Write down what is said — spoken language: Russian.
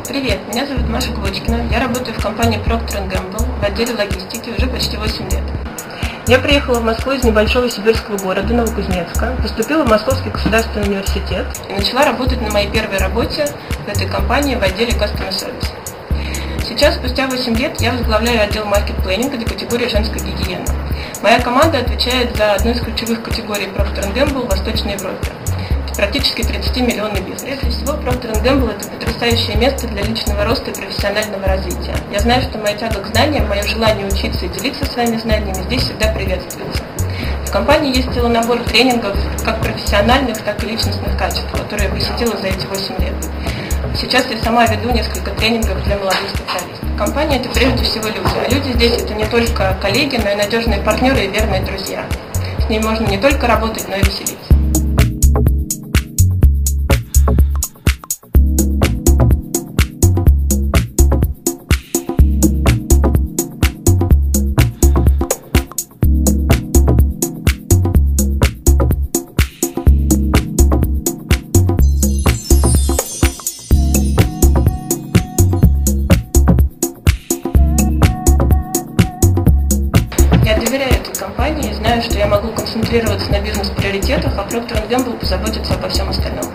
Привет, меня зовут Маша Квочкина. Я работаю в компании Procter & Gamble в отделе логистики уже почти 8 лет. Я приехала в Москву из небольшого сибирского города Новокузнецка, поступила в Московский государственный университет и начала работать на моей первой работе в этой компании в отделе Customer Service. Сейчас, спустя 8 лет, я возглавляю отдел маркет-планинга для категории женской гигиены. Моя команда отвечает за одну из ключевых категорий Procter & Gamble в Восточной Европе. Практически 30-миллионный бизнес. Прежде всего, Procter & Gamble – это потрясающее место для личного роста и профессионального развития. Я знаю, что моя тяга к знаниям, мое желание учиться и делиться своими знаниями здесь всегда приветствуется. В компании есть целый набор тренингов, как профессиональных, так и личностных качеств, которые я посетила за эти 8 лет. Сейчас я сама веду несколько тренингов для молодых специалистов. Компания – это прежде всего люди, а люди здесь – это не только коллеги, но и надежные партнеры и верные друзья. С ними можно не только работать, но и веселиться. Я доверяю этой компании и знаю, что я могу концентрироваться на бизнес-приоритетах, а Procter & Gamble позаботится обо всем остальном.